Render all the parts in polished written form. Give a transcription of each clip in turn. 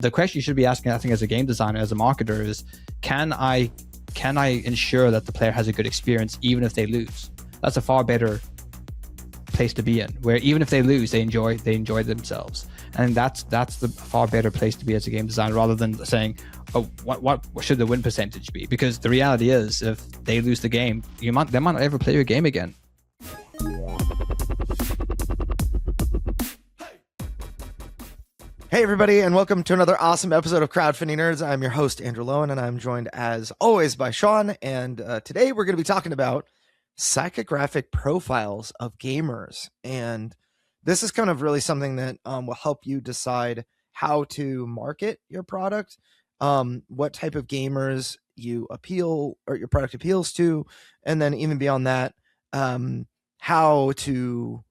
The question you should be asking, I think, as a game designer, as a marketer, is can I ensure that the player has a good experience even if they lose? That's a far better place to be in, where even if they lose, they enjoy themselves. And that's the far better place to be as a game designer, rather than saying, oh, what should the win percentage be? Because the reality is, if they lose the game, they might not ever play your game again. Hey everybody, and welcome to another awesome episode of Crowdfunding Nerds. I'm your host, Andrew Lowen, and I'm joined as always by Sean. And today we're going to be talking about psychographic profiles of gamers. And this is kind of really something that will help you decide how to market your product, what type of gamers you appeal or your product appeals to, and then even beyond that, how to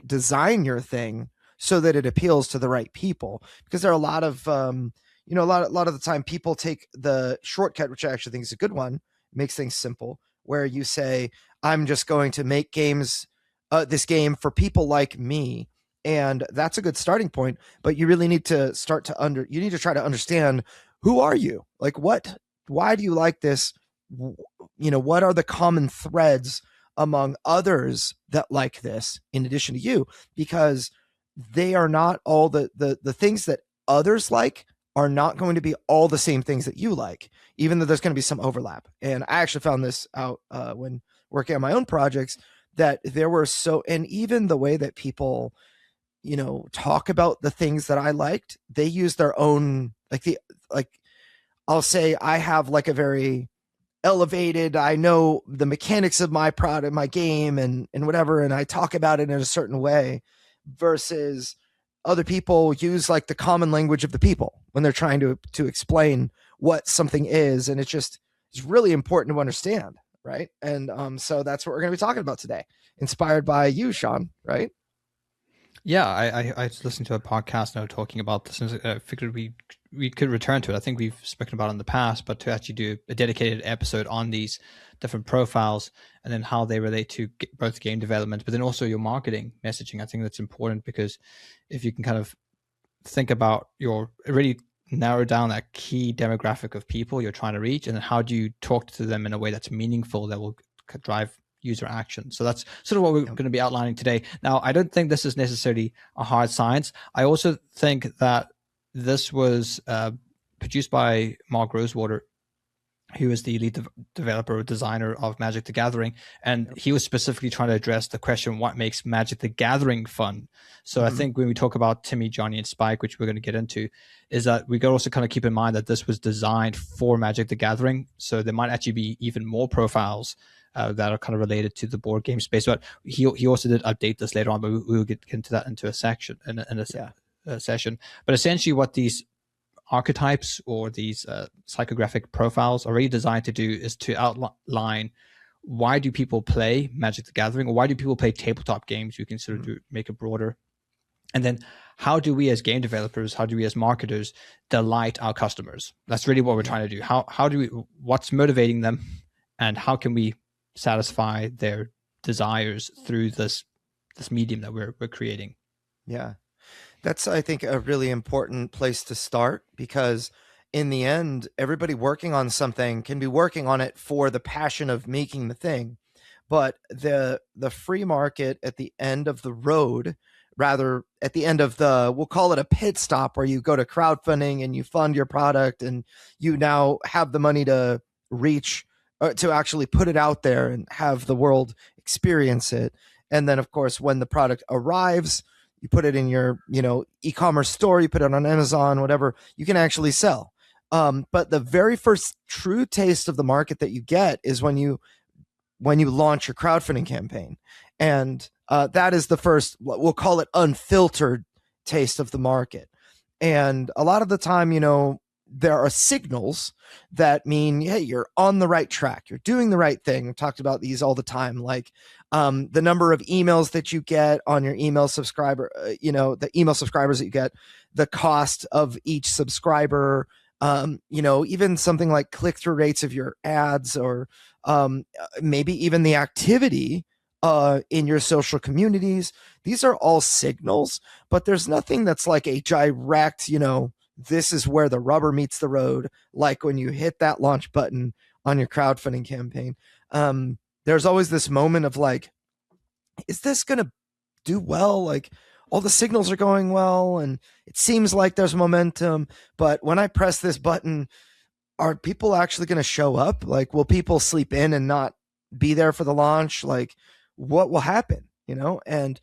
design your thing so that it appeals to the right people. Because there are a lot of, a lot of the time people take the shortcut, which I actually think is a good one, makes things simple, where you say, I'm just going to make this game for people like me. And that's a good starting point, but you really need to you need to try to understand, who are you? Like, why do you like this? What are the common threads among others that like this in addition to you? Because they are not all the things that others like are not going to be all the same things that you like, even though there's going to be some overlap. And I actually found this out when working on my own projects, that there were and even the way that people, talk about the things that I liked, they use their own, I'll say I have like a very elevated, I know the mechanics of my product, my game and whatever, and I talk about it in a certain way, versus other people use like the common language of the people when they're trying to explain what something is. And it's really important to understand. Right. And so that's what we're going to be talking about today, inspired by you, Sean, right? Yeah, I listened to a podcast now talking about this, and I figured we could return to it. I think we've spoken about it in the past, but to actually do a dedicated episode on these different profiles and then how they relate to both game development, but then also your marketing messaging. I think that's important, because if you can kind of think about really narrow down that key demographic of people you're trying to reach, and then how do you talk to them in a way that's meaningful, that will drive user action. So that's sort of what we're going to be outlining today. Now, I don't think this is necessarily a hard science. I also think that this was produced by Mark Rosewater, who is the lead developer or designer of Magic the Gathering. And he was specifically trying to address the question, what makes Magic the Gathering fun? So I think when we talk about Timmy, Johnny, and Spike, which we're going to get into, is that we got to also kind of keep in mind that this was designed for Magic the Gathering. So there might actually be even more profiles that are kind of related to the board game space. But he also did update this later on, but we will get into that into a section in a session. But essentially what these archetypes or these psychographic profiles are really designed to do is to outline, why do people play Magic the Gathering, or why do people play tabletop games? You can sort of make it broader. And then how do we as game developers, how do we as marketers delight our customers? That's really what we're trying to do. How do we, what's motivating them, and how can we satisfy their desires through this medium that we're creating? Yeah. That's, I think, a really important place to start, because in the end, everybody working on something can be working on it for the passion of making the thing. But the free market at the end of the road, rather at the end of we'll call it a pit stop, where you go to crowdfunding and you fund your product, and you now have the money to reach, to actually put it out there and have the world experience it. And then, of course, when the product arrives, you put it in your, e-commerce store, you put it on Amazon, whatever, you can actually sell. But the very first true taste of the market that you get is when you launch your crowdfunding campaign. And that is the first, we'll call it unfiltered taste of the market. And a lot of the time, there are signals that mean, hey, you're on the right track. You're doing the right thing. We've talked about these all the time, like the number of emails that you get on your email subscriber, the email subscribers that you get, the cost of each subscriber, even something like click-through rates of your ads, or maybe even the activity in your social communities. These are all signals, but there's nothing that's like a direct, this is where the rubber meets the road. Like when you hit that launch button on your crowdfunding campaign, there's always this moment of like, is this going to do well? Like all the signals are going well and it seems like there's momentum, but when I press this button, are people actually going to show up? Like, will people sleep in and not be there for the launch? Like, what will happen? And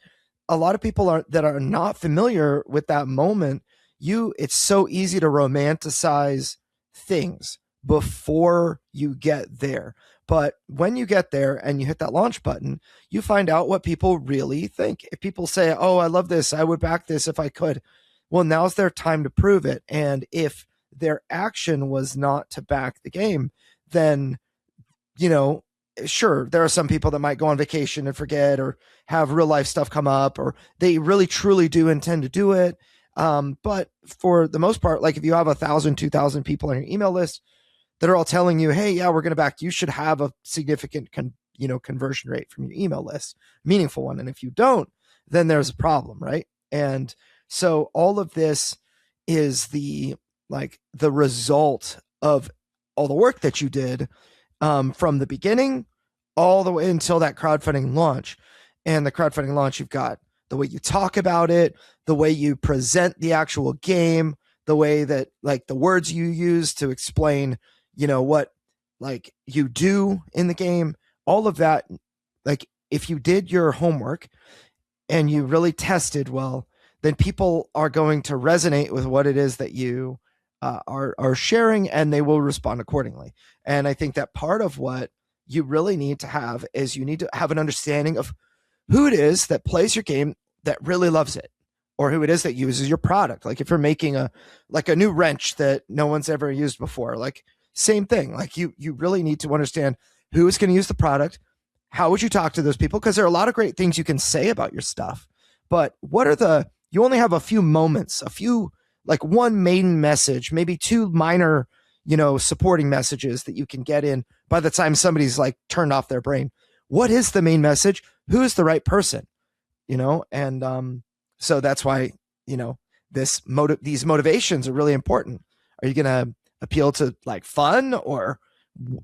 a lot of people that are not familiar with that moment. It's so easy to romanticize things before you get there. But when you get there and you hit that launch button, you find out what people really think. If people say, "Oh, I love this. I would back this if I could." Well, now's their time to prove it. And if their action was not to back the game, then, sure, there are some people that might go on vacation and forget or have real life stuff come up, or they really truly do intend to do it. But for the most part, like if you have 1,000, 2,000 people on your email list that are all telling you, "Hey, yeah, we're going to back," you should have a significant conversion rate from your email list, meaningful one. And if you don't, then there's a problem, right? And so all of this is the result of all the work that you did from the beginning all the way until that crowdfunding launch. And the crowdfunding launch, you've got the way you talk about it, the way you present the actual game, the way that like the words you use to explain, what like you do in the game, all of that. Like if you did your homework and you really tested well, then people are going to resonate with what it is that you are sharing, and they will respond accordingly. And I think that part of what you really need to have is you need to have an understanding of who it is that plays your game that really loves it, or who it is that uses your product. Like if you're making a new wrench that no one's ever used before, like same thing. Like you really need to understand who is going to use the product. How would you talk to those people? Because there are a lot of great things you can say about your stuff, but you only have a few moments, like one main message, maybe two minor, supporting messages that you can get in by the time somebody's like turned off their brain. What is the main message? Who is the right person? And so that's why, these motivations are really important. Are you going to appeal to like fun, or,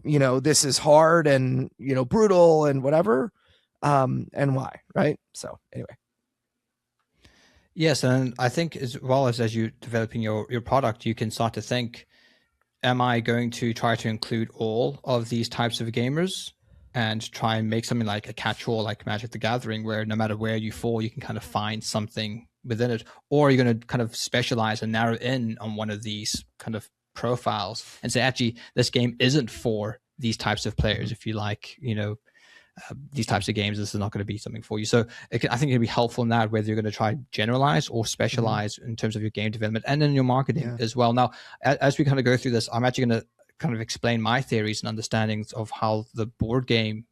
this is hard and, brutal and whatever, and why, right? So anyway. Yes, and I think as well as you're developing your product, you can start to think, am I going to try to include all of these types of gamers and try and make something like a catch-all like Magic the Gathering, where no matter where you fall, you can kind of find something within it? Or are you going to kind of specialize and narrow in on one of these kind of profiles and say, actually, this game isn't for these types of players. If you like, these types of games, this is not going to be something for you. So I think it'd be helpful in that, whether you're going to try generalize or specialize in terms of your game development and in your marketing as well. Now, as we kind of go through this, I'm actually going to kind of explain my theories and understandings of how the board game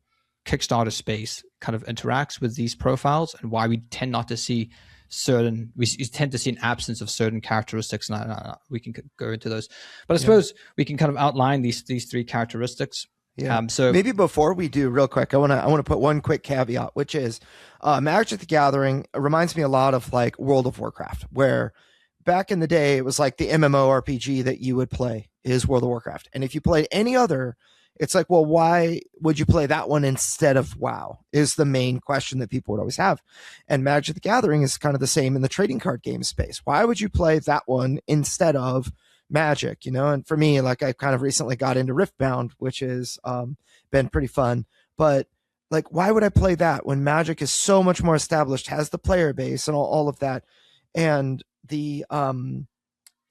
Kickstarter space kind of interacts with these profiles and why we tend not to see we tend to see an absence of certain characteristics, and we can go into those. But I suppose we can kind of outline these three characteristics. Yeah. So maybe before we do, real quick, I want to put one quick caveat, which is Magic the Gathering reminds me a lot of like World of Warcraft, where back in the day it was like the MMORPG that you would play is World of Warcraft, and if you played any other, it's like, well, why would you play that one instead of WoW? Is the main question that people would always have. And Magic the Gathering is kind of the same in the trading card game space. Why would you play that one instead of Magic? And for me, like I kind of recently got into Riftbound, which has been pretty fun. But like, why would I play that when Magic is so much more established, has the player base and all of that? And the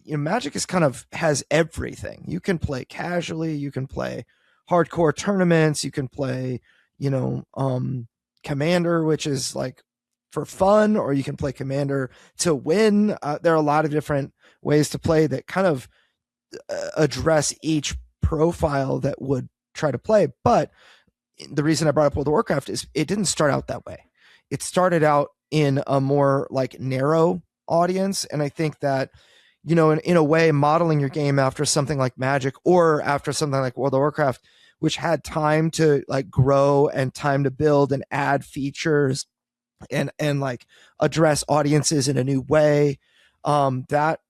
Magic is kind of has everything. You can play casually, you can play hardcore tournaments, you can play, Commander, which is like for fun, or you can play Commander to win. There are a lot of different ways to play that kind of address each profile that would try to play. But the reason I brought up World of Warcraft is it didn't start out that way. It started out in a more like narrow audience. And I think that, in a way, modeling your game after something like Magic or after something like World of Warcraft, which had time to like grow and time to build and add features and like address audiences in a new way, that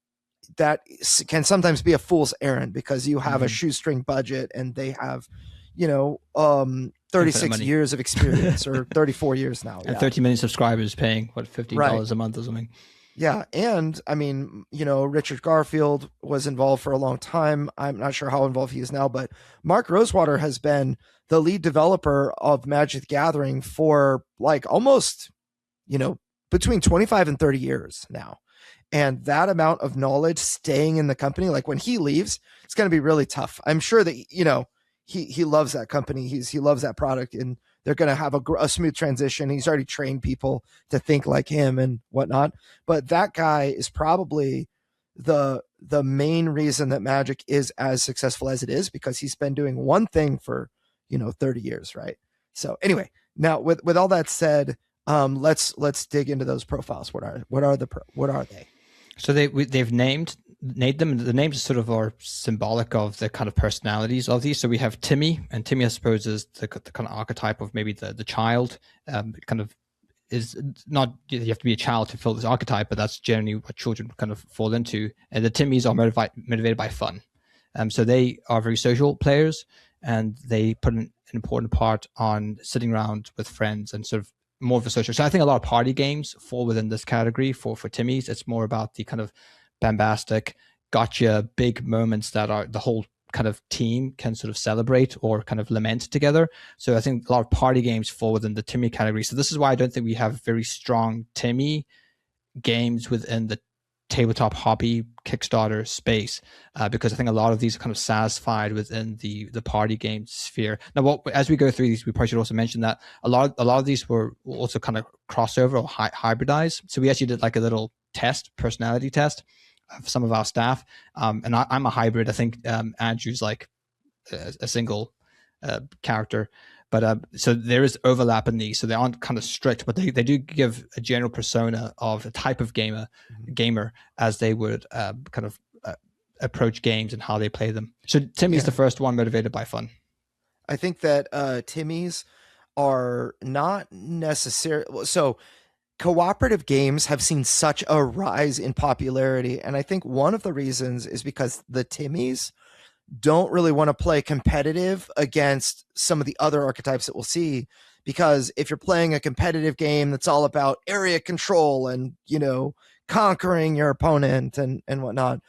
can sometimes be a fool's errand, because you have a shoestring budget and they have, 36 years of experience or 34 years now. And 30 million subscribers paying, what, $15 a month or something. Yeah. And I mean, Richard Garfield was involved for a long time. I'm not sure how involved he is now, but Mark Rosewater has been the lead developer of Magic the Gathering for like almost, between 25 and 30 years now. And that amount of knowledge staying in the company, like when he leaves, it's going to be really tough. I'm sure that, he loves that company. He loves that product, and they're going to have a smooth transition. He's already trained people to think like him and whatnot. But that guy is probably the main reason that Magic is as successful as it is, because he's been doing one thing for, 30 years. Right. So anyway, now with all that said, let's dig into those profiles. What are they? So they've named them. The names sort of are symbolic of the kind of personalities of these. So we have Timmy, and Timmy, I suppose, is the kind of archetype of maybe the child. Kind of is not, you have to be a child to fill this archetype, but that's generally what children kind of fall into. And the Timmys are motivated by fun. So they are very social players, and they put an important part on sitting around with friends and sort of more of a social. So I think a lot of party games fall within this category for Timmy's. It's more about the kind of bombastic, gotcha, big moments that are the whole kind of team can sort of celebrate or kind of lament together. So I think a lot of party games fall within the Timmy category. So this is why I don't think we have very strong Timmy games within the tabletop hobby Kickstarter space, because I think a lot of these are kind of satisfied within the party game sphere. Now, as we go through these, we probably should also mention that a lot of these were also kind of crossover or hybridized. So we actually did like a little personality test of some of our staff, and I'm a hybrid. I think Andrew's like a single character. But so there is overlap in these, so they aren't kind of strict, but they do give a general persona of a type of gamer as they would kind of approach games and how they play them. So Timmy's the first one, motivated by fun. I think that Timmy's are not necessarily so. Cooperative games have seen such a rise in popularity, and I think one of the reasons is because the Timmys don't really want to play competitive against some of the other archetypes that we'll see, because if you're playing a competitive game that's all about area control and, conquering your opponent and whatnot,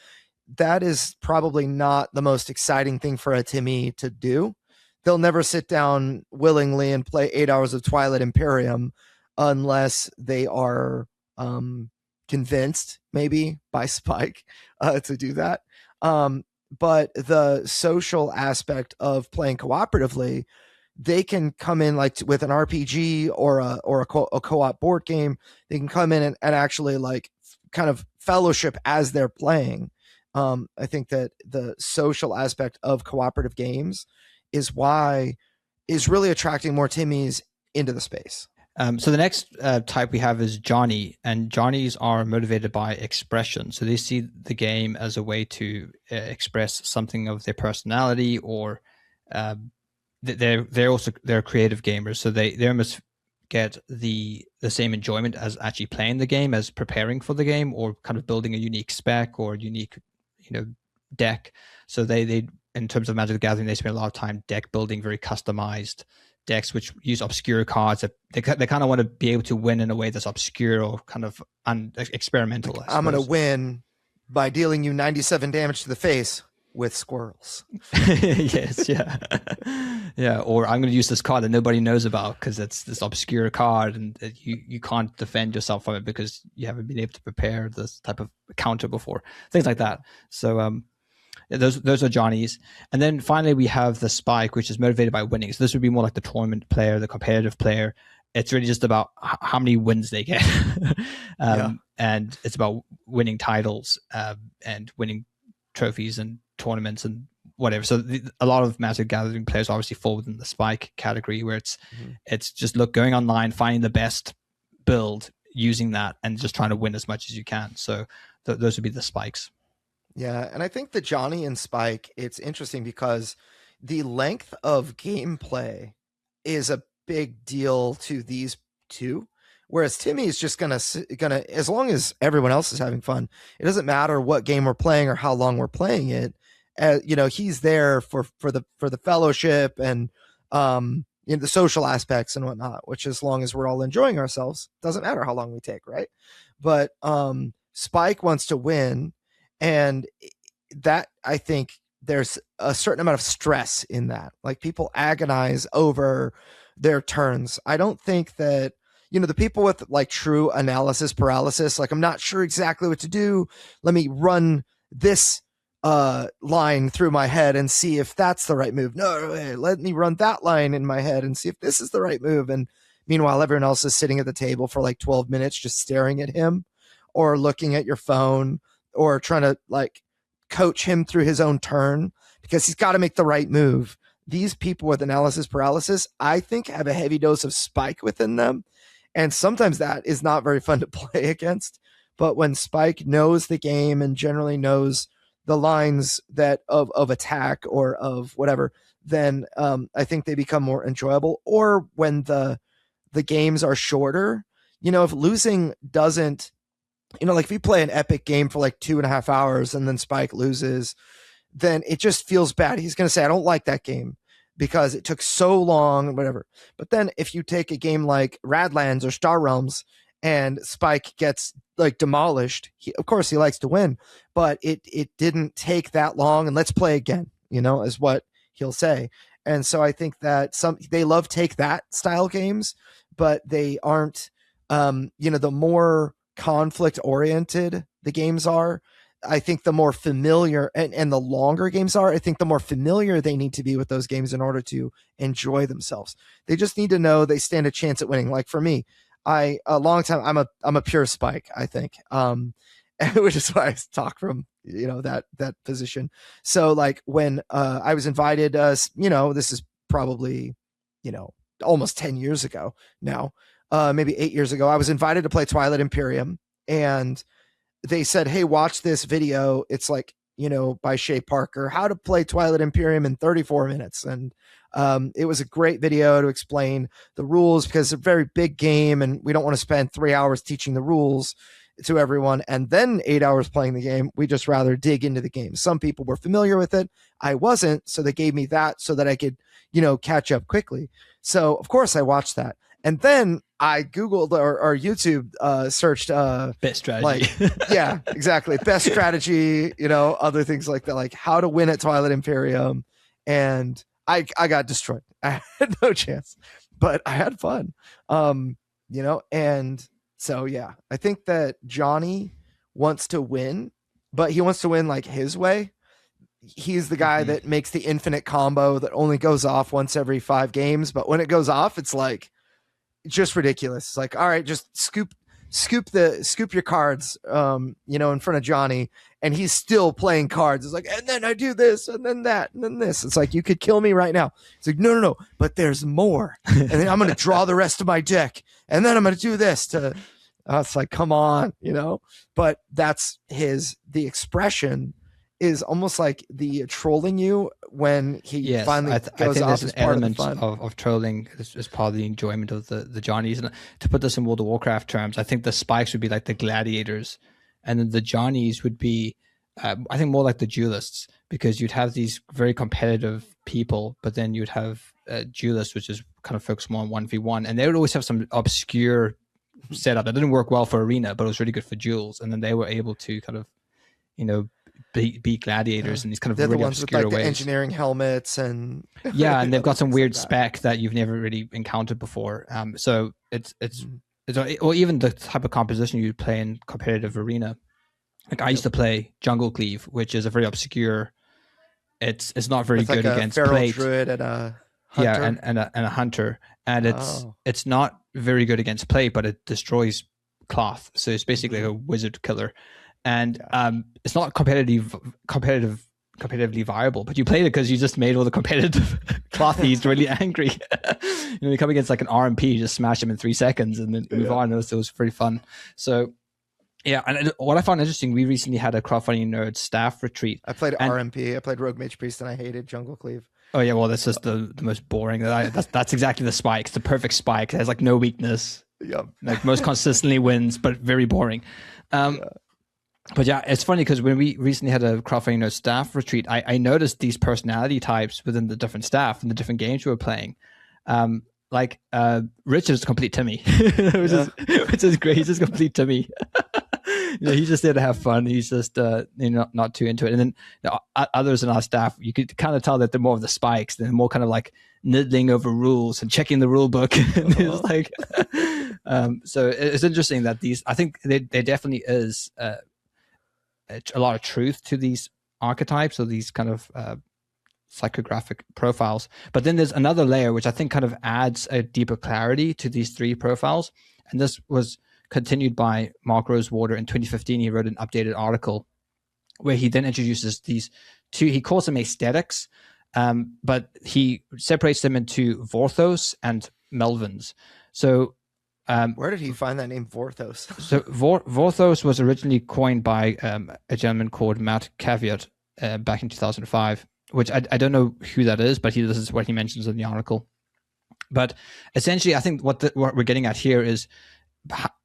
that is probably not the most exciting thing for a Timmy to do. They'll never sit down willingly and play 8 hours of Twilight Imperium unless they are convinced, maybe by Spike, to do that. But the social aspect of playing cooperatively, they can come in like with an RPG or a co-op board game. They can come in and actually like kind of fellowship as they're playing. I think that the social aspect of cooperative games is really attracting more Timmys into the space. So the next type we have is Johnny, and Johnnies are motivated by expression. So they see the game as a way to express something of their personality, or they're creative gamers. So they almost get the same enjoyment as actually playing the game as preparing for the game, or kind of building a unique spec or unique deck. So they in terms of Magic the Gathering, they spend a lot of time deck building, very customized decks which use obscure cards. That they kind of want to be able to win in a way that's obscure or kind of experimental. Like, I'm going to win by dealing you 97 damage to the face with squirrels. Yes, yeah. Yeah, or I'm going to use this card that nobody knows about because it's this obscure card and you can't defend yourself from it because you haven't been able to prepare this type of counter before. Things like that. So those are Johnnies. And then finally we have the Spike, which is motivated by winning. So this would be more like the tournament player, the competitive player. It's really just about how many wins they get. And it's about winning titles and winning trophies and tournaments and whatever. So a lot of Magic Gathering players obviously fall within the Spike category, where it's just going online, finding the best build, using that, and just trying to win as much as you can. So those would be the Spikes. Yeah, and I think the Johnny and Spike, it's interesting because the length of gameplay is a big deal to these two, Whereas Timmy is just gonna as long as everyone else is having fun, it doesn't matter what game we're playing or how long we're playing it. He's there for the fellowship and the social aspects and whatnot. Which, as long as we're all enjoying ourselves, doesn't matter how long we take, right? But Spike wants to win, and that, I think, there's a certain amount of stress in that. Like, people agonize over their turns. I don't think that, the people with like true analysis paralysis, like, I'm not sure exactly what to do. Let me run this line through my head and see if that's the right move. No, let me run that line in my head and see if this is the right move. And meanwhile, everyone else is sitting at the table for like 12 minutes just staring at him or looking at your phone or trying to like coach him through his own turn because he's got to make the right move. These people with analysis paralysis, I think, have a heavy dose of Spike within them. And sometimes that is not very fun to play against. But when Spike knows the game and generally knows the lines that of attack or of whatever, then I think they become more enjoyable. Or when the games are shorter, if losing doesn't, like if you play an epic game for like 2.5 hours and then Spike loses, then it just feels bad. He's going to say, I don't like that game because it took so long, whatever. But then if you take a game like Radlands or Star Realms and Spike gets like demolished, of course he likes to win, but it didn't take that long, and let's play again, is what he'll say. And so I think that they love take that style games, but they aren't, the more conflict oriented the games are, I think the more familiar and the longer games are, I think the more familiar they need to be with those games in order to enjoy themselves. They just need to know they stand a chance at winning. Like for me, a long time, I'm a pure Spike, I think. Which is why I talk from, that position. So like when I was invited, this is probably, almost 10 years ago now, maybe 8 years ago, I was invited to play Twilight Imperium, and they said, hey, watch this video. It's like, by Shay Parker, how to play Twilight Imperium in 34 minutes. And it was a great video to explain the rules because it's a very big game and we don't want to spend 3 hours teaching the rules to everyone and then 8 hours playing the game. We just rather dig into the game. Some people were familiar with it. I wasn't. So they gave me that so that I could, catch up quickly. So of course I watched that. And then I Googled or YouTube searched best strategy. Yeah, exactly. Best strategy, other things like that, like how to win at Twilight Imperium. And I got destroyed. I had no chance, but I had fun. And so, yeah, I think that Johnny wants to win, but he wants to win like his way. He's the guy that makes the infinite combo that only goes off once every 5 games. But when it goes off, it's like, just ridiculous. It's like, all right, just scoop your cards, in front of Johnny, and he's still playing cards. It's like, and then I do this, and then that, and then this. It's like, you could kill me right now. It's like, no, but there's more, and then I'm going to draw the rest of my deck, and then I'm going to do this to. It's like, come on, But that's the expression is almost like the trolling you when he finally goes off as part of the fun. Of trolling is part of the enjoyment of the Johnnies. And to put this in World of Warcraft terms, I think the Spikes would be like the gladiators, and then the Johnnies would be, I think, more like the duelists, because you'd have these very competitive people, but then you'd have duelists, which is kind of focused more on 1v1, and they would always have some obscure setup that didn't work well for arena, but it was really good for duels, and then they were able to kind of, beat gladiators in these kind of They're really the ones obscure with, like, ways. The engineering helmets and and they've got some weird spec that you've never really encountered before. So it's or even the type of composition you play in competitive arena. Like I used to play Jungle Cleave, which is a very obscure. It's not very good against feral plate. druid and a hunter. and a hunter, and it's not very good against plate, but it destroys cloth. So it's basically a wizard killer. And it's not competitively viable, but you played it because you just made all the competitive clothies really angry. You come against like an RMP, you just smash them in 3 seconds and then move on. It was pretty fun. So yeah, and what I found interesting, we recently had a Crowdfunding Nerds staff retreat. I played RMP. I played Rogue Mage Priest, and I hated Jungle Cleave. Oh yeah, well that's just the most boring. That's exactly the spike. It's the perfect spike. It has like no weakness. Yep. Like most consistently wins, but very boring. Yeah. But yeah, it's funny because when we recently had a Crowdfunding Nerds staff retreat, I noticed these personality types within the different staff and the different games we were playing. Like Richard's complete Timmy, which is great. He's just complete Timmy. He's just there to have fun. He's just not too into it. And then others in our staff, you could kind of tell that they're more of the spikes. They're more kind of like niddling over rules and checking the rule book. It's like, so it's interesting that these. I think there definitely is a lot of truth to these archetypes or these kind of psychographic profiles. But then there's another layer which I think kind of adds a deeper clarity to these three profiles. And this was continued by Mark Rosewater in 2015. He wrote an updated article where he then introduces these two, he calls them aesthetics, but he separates them into Vorthos and Melvins. So where did he find that name Vorthos? So Vorthos was originally coined by a gentleman called Matt Caveat back in 2005, which I don't know who that is, but this is what he mentions in the article. But essentially, I think what we're getting at here is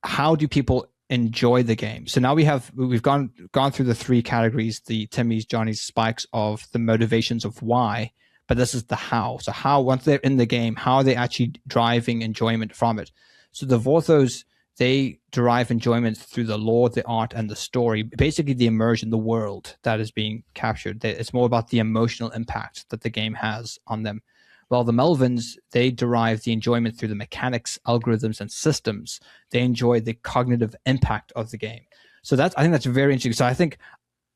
how do people enjoy the game? So now we've gone through the three categories, the Timmy's, Johnny's, Spikes of the motivations of why, but this is the how. So how, once they're in the game, how are they actually driving enjoyment from it? So the Vorthos, they derive enjoyment through the lore, the art, and the story, basically the immersion, the world that is being captured. It's more about the emotional impact that the game has on them. While the Melvins, they derive the enjoyment through the mechanics, algorithms, and systems. They enjoy the cognitive impact of the game. So I think that's very interesting. So I think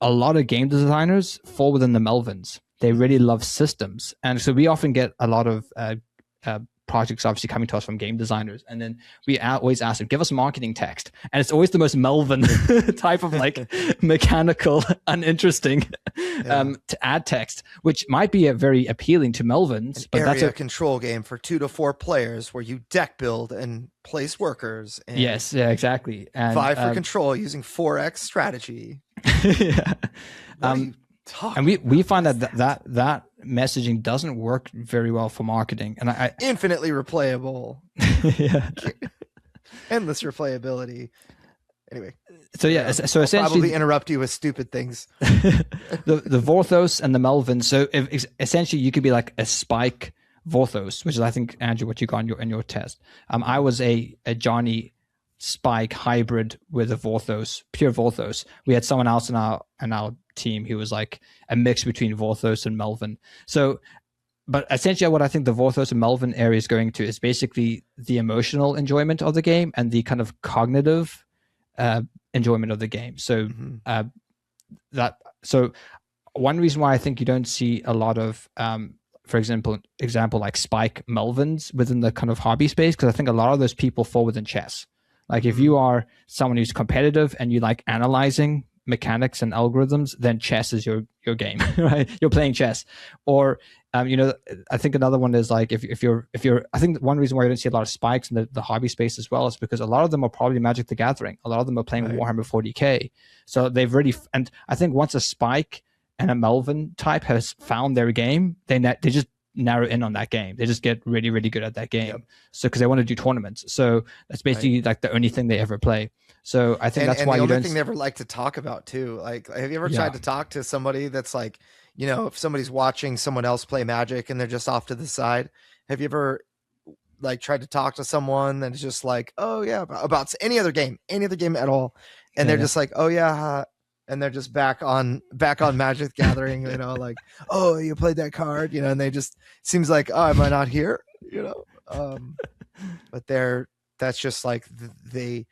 a lot of game designers fall within the Melvins. They really love systems. And so we often get a lot of projects obviously coming to us from game designers, and then we always ask them, give us marketing text, and it's always the most Melvin type of like mechanical, uninteresting to add text, which might be a very appealing to Melvins, but that's a control game for 2 to 4 players where you deck build and place workers. And yes, yeah, exactly. And vie for control using 4x strategy. Yeah. And we find that messaging doesn't work very well for marketing, and I infinitely replayable. Yeah. Endless replayability. Anyway, so yeah, so I'll essentially probably interrupt you with stupid things. the Vorthos and the Melvin. So essentially you could be like a Spike Vorthos, which is, I think, Andrew, what you got in your test. I was a Johnny Spike hybrid with a Vorthos, pure Vorthos. We had someone else in our team who was like a mix between Vorthos and Melvin. So, but essentially what I think the Vorthos and Melvin area is going to is basically the emotional enjoyment of the game and the kind of cognitive enjoyment of the game. So so one reason why I think you don't see a lot of for example like Spike Melvins within the kind of hobby space, because I think a lot of those people fall within chess. Like if you are someone who's competitive and you like analyzing mechanics and algorithms, then chess is your game, right? You're playing chess. Or I think another one is like if you're I think one reason why you don't see a lot of Spikes in the hobby space as well is because a lot of them are probably Magic the Gathering. A lot of them are playing Warhammer 40k. So they've really, and I think once a Spike and a Melvin type has found their game, they just narrow in on that game. They just get really, really good at that game. Yep. So because they want to do tournaments. So that's basically like the only thing they ever play. So I think that's why you don't. The only thing they ever like to talk about too. Like, have you ever tried to talk to somebody that's like, if somebody's watching someone else play Magic and they're just off to the side? Have you ever like tried to talk to someone that's just like, oh yeah, about any other game at all, and they're just like, oh yeah. And they're just back on Magic the Gathering, like, oh, you played that card, and they just seems like, oh, am I not here? But that's just like they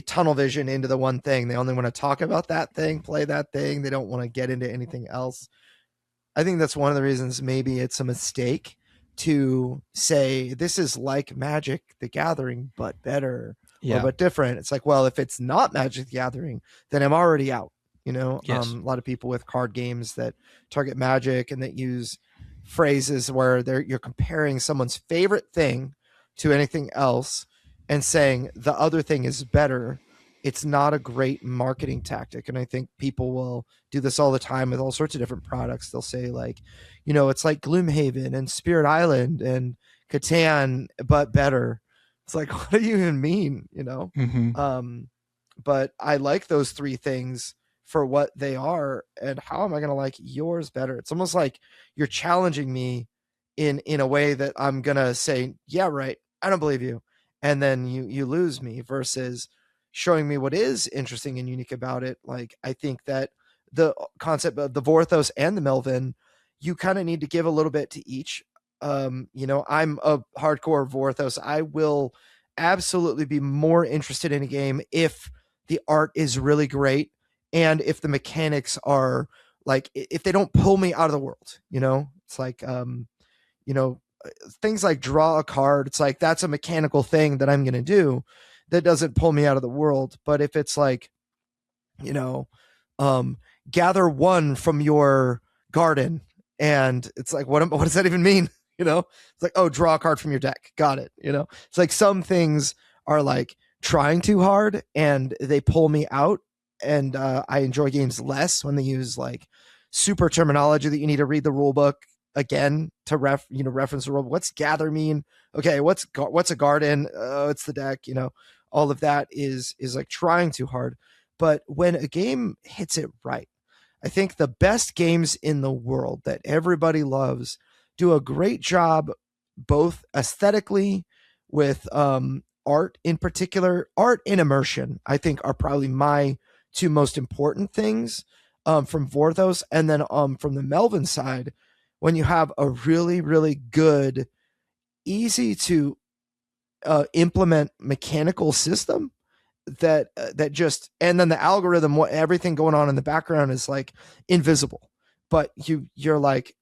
tunnel vision into the one thing. They only want to talk about that thing, play that thing. They don't want to get into anything else. I think that's one of the reasons maybe it's a mistake to say this is like Magic the Gathering, but better or but different. It's like, well, if it's not Magic the Gathering, then I'm already out. Yes. A lot of people with card games that target Magic and that use phrases where you're comparing someone's favorite thing to anything else and saying the other thing is better. It's not a great marketing tactic. And I think people will do this all the time with all sorts of different products. They'll say like, it's like Gloomhaven and Spirit Island and Catan, but better. It's like, what do you even mean? Um, but I like those three things for what they are, and how am I going to like yours better? It's almost like you're challenging me in a way that I'm going to say, yeah, right, I don't believe you. And then you lose me, versus showing me what is interesting and unique about it. Like, I think that the concept of the Vorthos and the Melvin, you kind of need to give a little bit to each. I'm a hardcore Vorthos. I will absolutely be more interested in a game if the art is really great, and if the mechanics are like, if they don't pull me out of the world. It's like, you know things like draw a card. It's like, that's a mechanical thing that I'm going to do that doesn't pull me out of the world. But if it's like, you know gather one from your garden, and it's like, what does that even mean? It's like, oh, draw a card from your deck, got it. It's like, some things are like trying too hard and they pull me out, and I enjoy games less when they use like super terminology that you need to read the rule book again to reference the rule. What's gather mean? Okay, what's a garden? It's the deck. All of that is like trying too hard. But when a game hits it right, I think the best games in the world that everybody loves do a great job, both aesthetically, with art in particular. Art and immersion, I think, are probably my two most important things from Vorthos. And then from the Melvin side, when you have a really, really good, easy to implement mechanical system that just, and then the algorithm, everything going on in the background is like invisible, but you're like,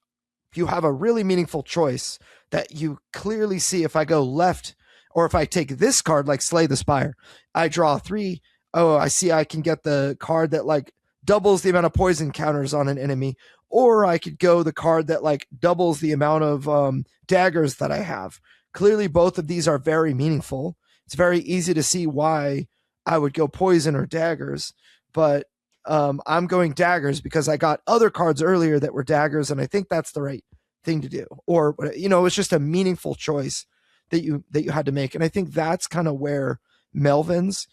you have a really meaningful choice that you clearly see. If I go left, or if I take this card, like Slay the Spire, I draw 3. Oh, I see, I can get the card that like doubles the amount of poison counters on an enemy, or I could go the card that like doubles the amount of daggers that I have. Clearly, both of these are very meaningful. It's very easy to see why I would go poison or daggers, but I'm going daggers because I got other cards earlier that were daggers, and I think that's the right thing to do. Or it's just a meaningful choice that you had to make. And I think that's kind of where Melvins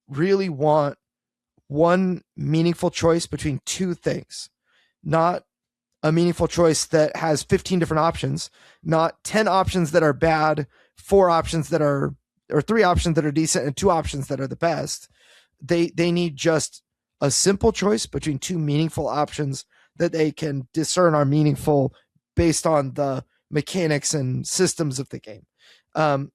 really want one meaningful choice between two things, not a meaningful choice that has 15 different options, not 10 options that are bad, 4 options that are, or 3 options that are decent, and 2 options that are the best. They need just a simple choice between 2 meaningful options that they can discern are meaningful based on the mechanics and systems of the game. And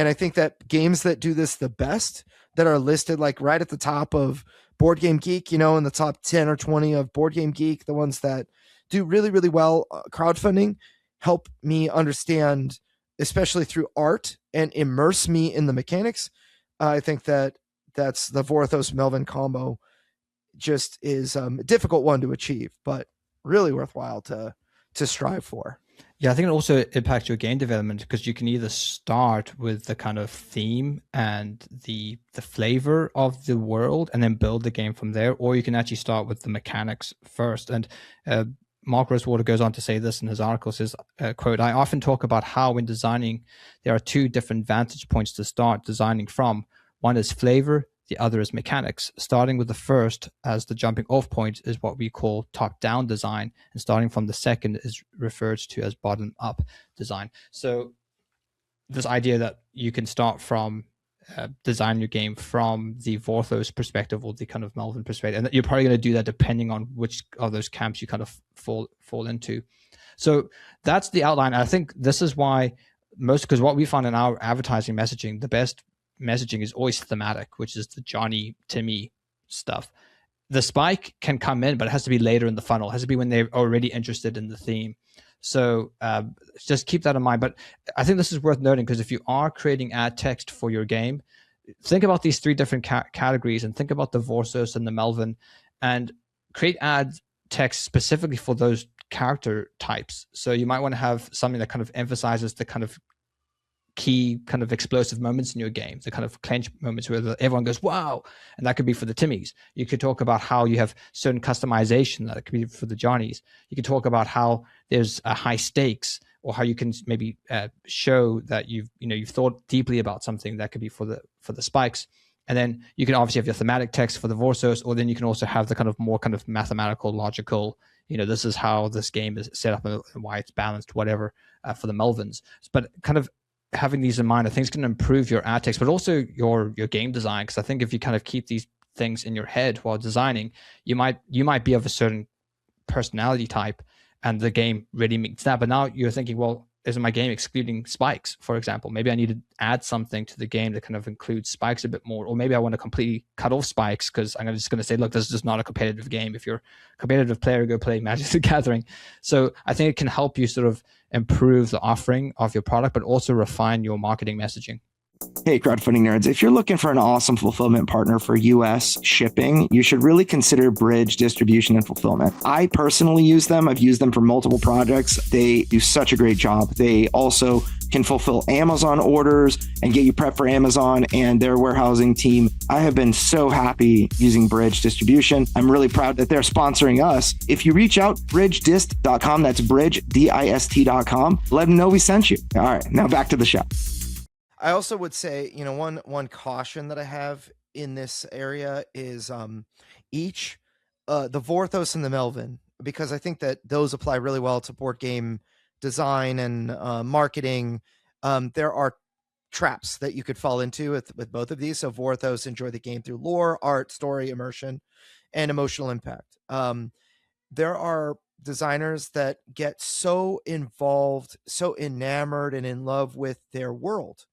I think that games that do this the best, that are listed like right at the top of Board Game Geek, in the top 10 or 20 of Board Game Geek, the ones that do really, really well, crowdfunding, help me understand, especially through art, and immerse me in the mechanics. I think that's the Vorthos Melvin combo. Just is a difficult one to achieve, but really worthwhile to strive for. Yeah, I think it also impacts your game development, because you can either start with the kind of theme and the flavor of the world and then build the game from there, or you can actually start with the mechanics first. And Mark Rosewater goes on to say this in his article, says, quote, "I often talk about how in designing, there are 2 different vantage points to start designing from. One is flavor, the other is mechanics. Starting with the first as the jumping off point is what we call top-down design, and starting from the second is referred to as bottom-up design." So this idea that you can start from design your game from the Vorthos perspective or the kind of Melvin perspective, and that you're probably going to do that depending on which of those camps you kind of fall into. So that's the outline. I think this is why because what we found in our advertising messaging, the best messaging is always thematic, which is the Johnny, Timmy stuff. The spike can come in, but it has to be later in the funnel. It has to be when they're already interested in the theme. So just keep that in mind. But I think this is worth noting, because if you are creating ad text for your game, think about these 3 different categories, and think about the Vorthos and the Melvin, and create ad text specifically for those character types. So you might want to have something that kind of emphasizes the kind of key kind of explosive moments in your game, the kind of clench moments where everyone goes, wow. And that could be for the Timmys. You could talk about how you have certain customization that could be for the Johnnies. You could talk about how there's a high stakes, or how you can maybe show that you've thought deeply about something. That could be for the spikes. And then you can obviously have your thematic text for the Vorthos, or then you can also have the kind of more kind of mathematical, logical, this is how this game is set up and why it's balanced, whatever, for the Melvins. But kind of having these in mind, I think it's going to improve your ad text, but also your game design. Because I think if you kind of keep these things in your head while designing, you might be of a certain personality type, and the game really meets that. But now you're thinking, well, is my game excluding spikes, for example? Maybe I need to add something to the game that kind of includes spikes a bit more, or maybe I want to completely cut off spikes because I'm just going to say, look, this is just not a competitive game. If you're a competitive player, go play Magic the Gathering. So I think it can help you sort of improve the offering of your product, but also refine your marketing messaging. Hey, Crowdfunding Nerds, if you're looking for an awesome fulfillment partner for US shipping, you should really consider Bridge Distribution and Fulfillment. I personally use them. I've used them for multiple projects. They do such a great job. They also can fulfill Amazon orders and get you prepped for Amazon and their warehousing team. I have been so happy using Bridge Distribution. I'm really proud that they're sponsoring us. If you reach out, bridgedist.com, that's bridgedist.com, let them know we sent you. All right, now back to the show. I also would say, one caution that I have in this area is the Vorthos and the Melvin, because I think that those apply really well to board game design and marketing. There are traps that you could fall into with both of these. So Vorthos, enjoy the game through lore, art, story, immersion, and emotional impact. There are designers that get so involved, so enamored and in love with their world,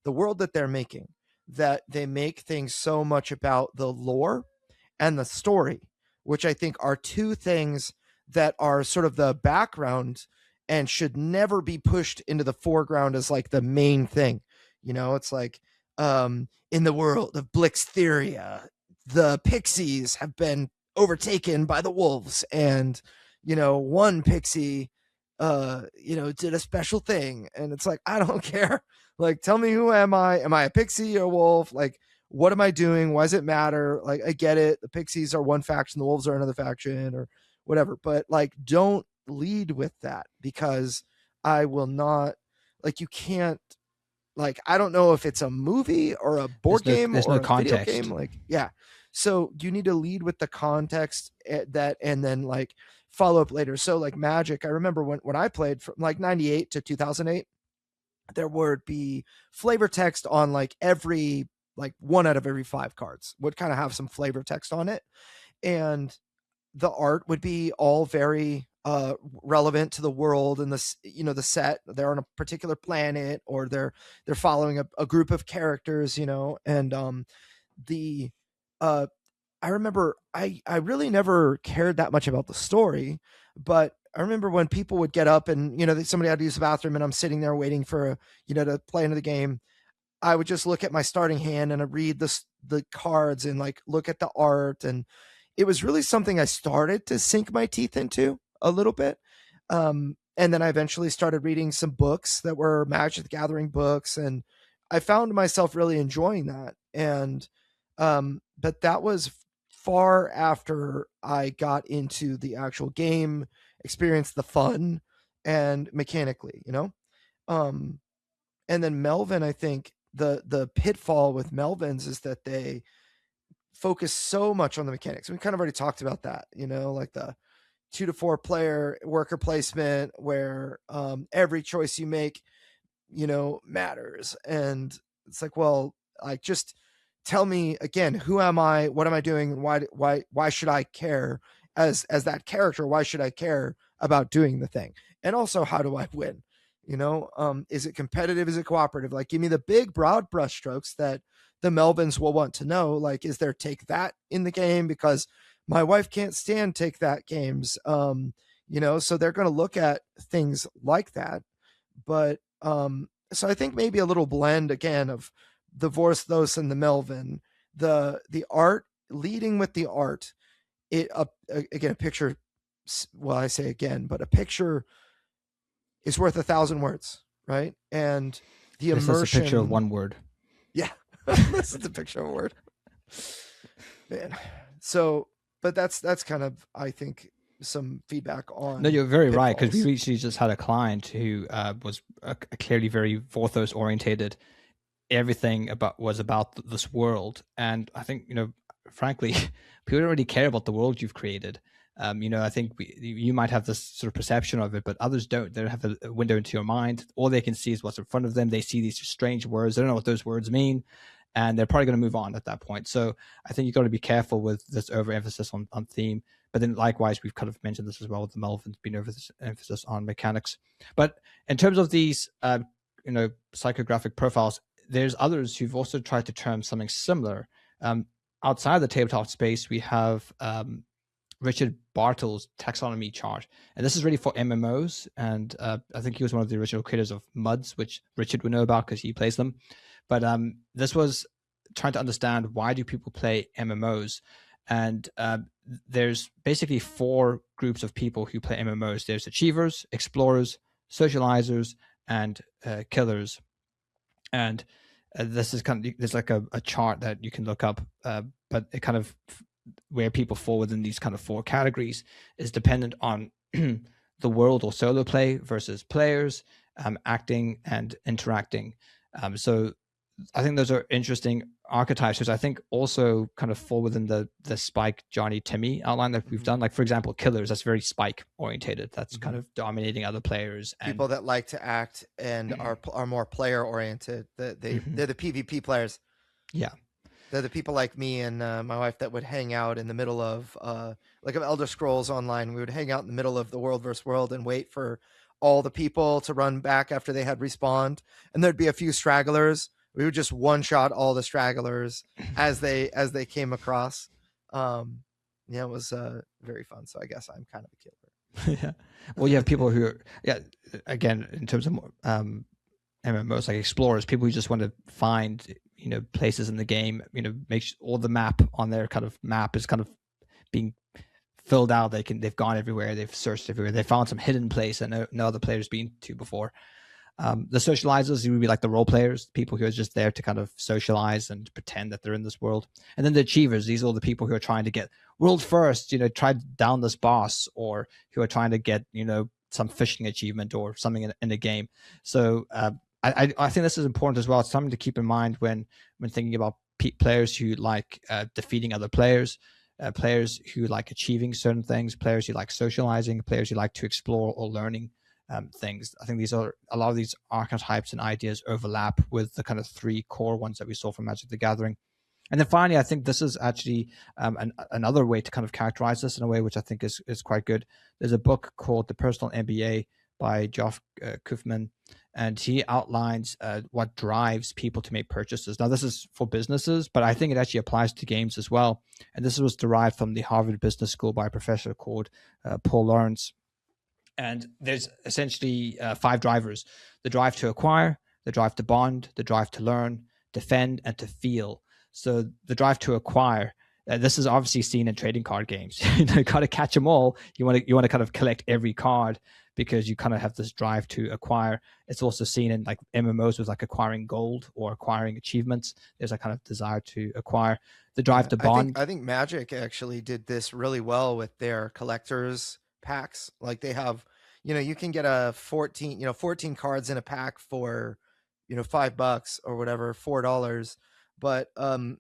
the world that they're making, that they make things so much about the lore and the story, which I think are two things that are sort of the background and should never be pushed into the foreground as like the main thing. It's like in the world of Blixtheria, the pixies have been overtaken by the wolves, and one pixie did a special thing, and it's like, I don't care. Like, tell me, who am I? Am I a pixie or a wolf? Like, what am I doing? Why does it matter? Like, I get it. The pixies are one faction, the wolves are another faction, or whatever. But like, don't lead with that, because I will not, like, you can't, like, I don't know if it's a movie or a board game there's or no a context. video game. Like, yeah. So you need to lead with the context that, and then like follow up later. So like Magic, I remember when I played from like 98 to 2008, there would be flavor text on like every, like 1 out of every 5 cards would kind of have some flavor text on it. And the art would be all very relevant to the world and the, the set. They're on a particular planet, or they're following a group of characters, and the I remember I really never cared that much about the story, but I remember when people would get up and, somebody had to use the bathroom and I'm sitting there waiting for, to play into the game. I would just look at my starting hand and I'd read the cards and like look at the art. And it was really something I started to sink my teeth into a little bit. And then I eventually started reading some books that were Magic the Gathering books, and I found myself really enjoying that. And but that was far after I got into the actual game, experienced the fun and mechanically, and then Melvin, I think the pitfall with Melvins is that they focus so much on the mechanics. We kind of already talked about that, like the 2 to 4 player worker placement, where every choice you make, matters. And it's like, well, like, just tell me again, who am I? What am I doing? Why should I care as that character? Why should I care about doing the thing? And also, how do I win? Is it competitive? Is it cooperative? Like, give me the big broad brushstrokes that the Melvins will want to know. Like, is there take that in the game? Because my wife can't stand take that games. So they're going to look at things like that. But so I think maybe a little blend again of the Vorthos and the Melvin, the art, leading with the art. Again, a picture. Well, I say again, but a picture is worth 1,000 words, right? And the immersion. This is a picture of one word. Yeah, this is a picture of a word. Man, so, but that's kind of, I think, some feedback on. No, you're very right, because pitfalls. we recently just had a client who was clearly very Vorthos orientated. Everything was about this world, and I think, frankly, people don't really care about the world you've created. I think you might have this sort of perception of it, but others don't. They don't have a window into your mind. All they can see is what's in front of them. They see these strange words. They don't know what those words mean, and they're probably going to move on at that point. So I think you've got to be careful with this overemphasis on theme. But then likewise, we've kind of mentioned this as well with the Melvins being overemphasis on mechanics. But in terms of these, psychographic profiles, there's others who've also tried to term something similar. Outside the tabletop space, we have Richard Bartle's taxonomy chart, and this is really for MMOs. And I think he was one of the original creators of MUDs, which Richard would know about because he plays them. But this was trying to understand, why do people play MMOs? And there's basically 4 groups of people who play MMOs. There's achievers, explorers, socializers, and killers. And this is kind of, there's like a chart that you can look up, but it kind of, where people fall within these kind of 4 categories is dependent on the world or solo play versus players, acting and interacting. So I think those are interesting archetypes, which I think also kind of fall within the Spike, Johnny, Timmy outline that we've done. Like, for example, killers, that's very Spike orientated. That's kind of dominating other players. And people that like to act and are more player oriented. They're the PvP players. Yeah. They're the people like me and my wife that would hang out in the middle of like of Elder Scrolls Online. We would hang out in the middle of the world versus world and wait for all the people to run back after they had respawned, and there'd be a few stragglers. We would just one shot all the stragglers as they came across. It was very fun. So I guess I'm kind of a killer. Yeah. Well, you have people who are, again, in terms of MMOs, like explorers, people who just want to find, places in the game, make sure all the map on their kind of map is kind of being filled out. They've gone everywhere. They've searched everywhere. They found some hidden place that no other player's been to before. The socializers would be like the role players, people who are just there to kind of socialize and pretend that they're in this world. And then the achievers, these are all the people who are trying to get world first, try down this boss, or who are trying to get, some fishing achievement or something in a game. So I think this is important as well. It's something to keep in mind when thinking about players who like defeating other players, players who like achieving certain things, players who like socializing, players who like to explore or learning things. I think a lot of these archetypes and ideas overlap with the kind of 3 core ones that we saw from Magic the Gathering. And then finally, I think this is actually another way to kind of characterize this in a way which I think is quite good. There's a book called The Personal MBA by Geoff Kaufman, and he outlines what drives people to make purchases. Now, this is for businesses, but I think it actually applies to games as well. And this was derived from the Harvard Business School by a professor called Paul Lawrence. And there's essentially 5 drivers: the drive to acquire, the drive to bond, the drive to learn, defend, and to feel. So the drive to acquire, this is obviously seen in trading card games. You got to catch them all. You want to kind of collect every card because you kind of have this drive to acquire. It's also seen in like MMOs with like acquiring gold or acquiring achievements. There's a kind of desire to acquire. The drive to bond. I think Magic actually did this really well with their collectors packs. Like they have, you can get a 14 cards in a pack for, $5 or whatever, $4. But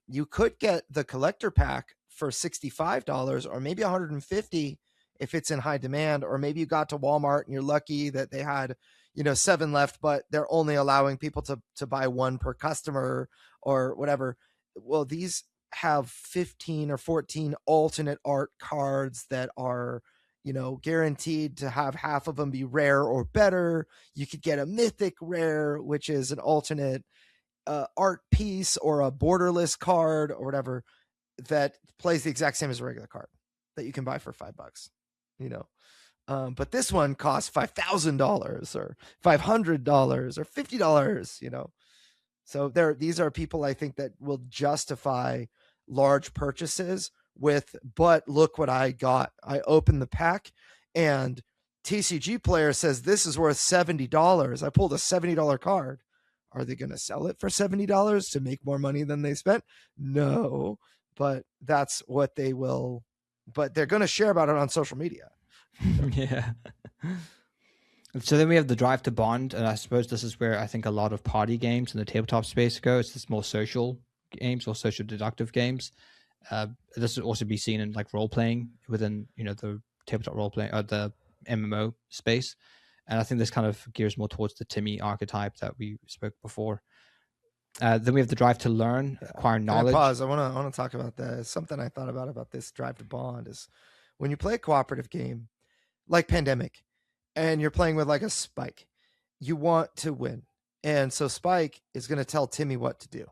you could get the collector pack for $65 or maybe $150 if it's in high demand, or maybe you got to Walmart and you're lucky that they had, 7 left, but they're only allowing people to buy 1 per customer or whatever. Well, these have 15 or 14 alternate art cards that are, guaranteed to have half of them be rare or better. You could get a mythic rare, which is an alternate art piece or a borderless card or whatever that plays the exact same as a regular card that you can buy for $5, but this one costs $5,000 or $500 or $50, So these are people I think that will justify large purchases with, but look what I got. I opened the pack and TCG player says this is worth $70. I pulled a $70 card. Are they going to sell it for $70 to make more money than they spent? No, but that's what they will. But they're going to share about it on social media. Yeah. So then we have the drive to bond, and I suppose this is where I think a lot of party games in the tabletop space go. It's this more social games or social deductive games. This would also be seen in like role playing within the tabletop role playing or the MMO space, and I think this kind of gears more towards the Timmy archetype that we spoke before. Then we have the drive to learn, acquire knowledge. Can I pause? I want to talk about that. Something I thought about this drive to bond is when you play a cooperative game like Pandemic, and you're playing with like a Spike, you want to win, and so Spike is going to tell Timmy what to do.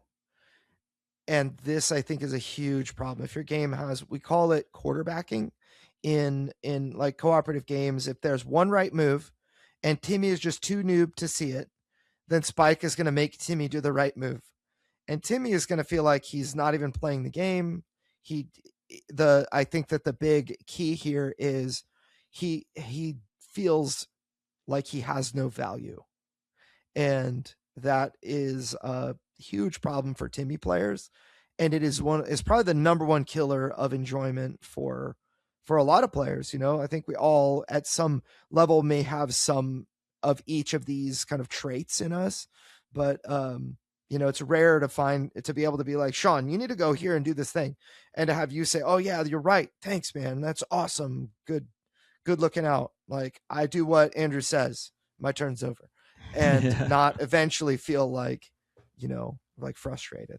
And this, I think, is a huge problem. If your game has, we call it quarterbacking in like cooperative games. If there's one right move, and Timmy is just too noob to see it, then Spike is going to make Timmy do the right move, and Timmy is going to feel like he's not even playing the game. I think that the big key here is he feels like he has no value, and that is a huge problem for Timmy players, and it's probably the number one killer of enjoyment for a lot of players. I think we all at some level may have some of each of these kind of traits in us, but it's rare to be able to be like, Sean, you need to go here and do this thing, and to have you say, oh yeah, you're right, thanks man, that's awesome, good looking out, like I do what Andrew says, my turn's over, and not eventually feel like like frustrated.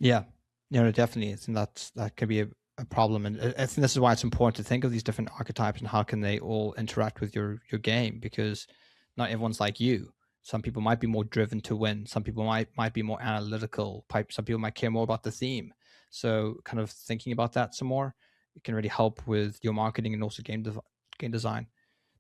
Yeah, definitely. I think that could be a problem, and I think this is why it's important to think of these different archetypes and how can they all interact with your game, because not everyone's like you. Some people might be more driven to win. Some people might be more analytical. Some people might care more about the theme. So kind of thinking about that some more, it can really help with your marketing and also game design.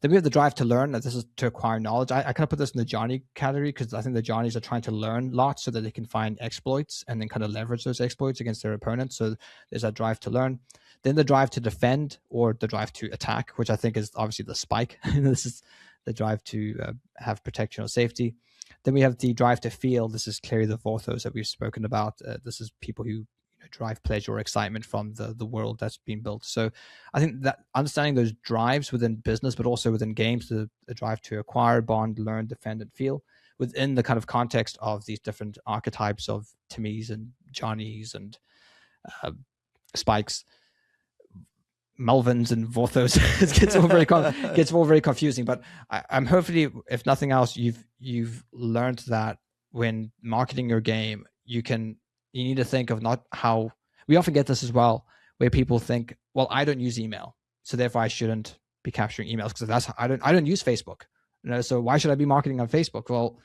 Then we have the drive to learn. This is to acquire knowledge. I kind of put this in the Johnny category because I think the Johnnies are trying to learn lots so that they can find exploits and then kind of leverage those exploits against their opponents. So there's that drive to learn. Then the drive to defend, or the drive to attack, which I think is obviously the Spike. This is the drive to have protection or safety. Then we have the drive to feel. This is clearly the Vorthos that we've spoken about. This is people who drive pleasure or excitement from the world that's been built. So I think that understanding those drives within business, but also within games, the drive to acquire, bond, learn, defend, and feel within the kind of context of these different archetypes of Timmys and Johnnies and Spikes, Melvins and Vorthos. It gets all very confusing. But I'm hopefully, if nothing else, you've learned that when marketing your game, you need to think of not how we often get this as well, where people think, well, I don't use email, so therefore I shouldn't be capturing emails because I don't use Facebook. So why should I be marketing on Facebook? Well,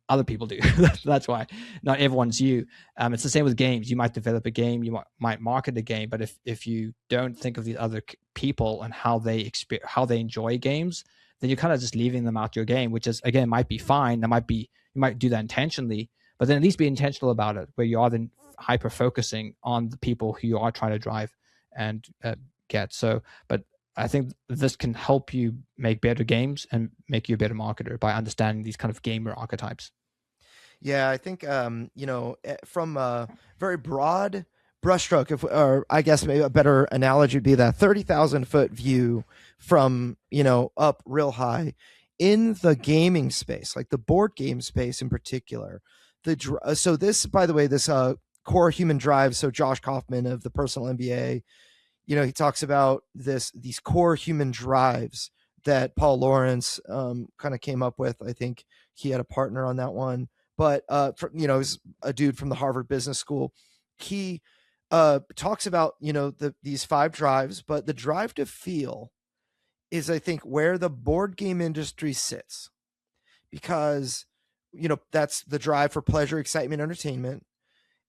other people do. That's why. Not everyone's you. It's the same with games. You might develop a game, you might market a game, but if you don't think of the other people and how they enjoy games, then you're kind of just leaving them out your game, which is, again, might be fine. You might do that intentionally, but then at least be intentional about it, where you are then hyper focusing on the people who you are trying to drive and get. So, but I think this can help you make better games and make you a better marketer by understanding these kind of gamer archetypes. Yeah, I think from a very broad brushstroke, or I guess maybe a better analogy would be that 30,000 foot view from up real high in the gaming space, like the board game space in particular. So this, by the way, this core human drive. So Josh Kaufman of the Personal MBA, he talks about these core human drives that Paul Lawrence kind of came up with. I think he had a partner on that one, but he's a dude from the Harvard Business School. He talks about these 5 drives, but the drive to feel is, I think, where the board game industry sits, because that's the drive for pleasure, excitement, entertainment.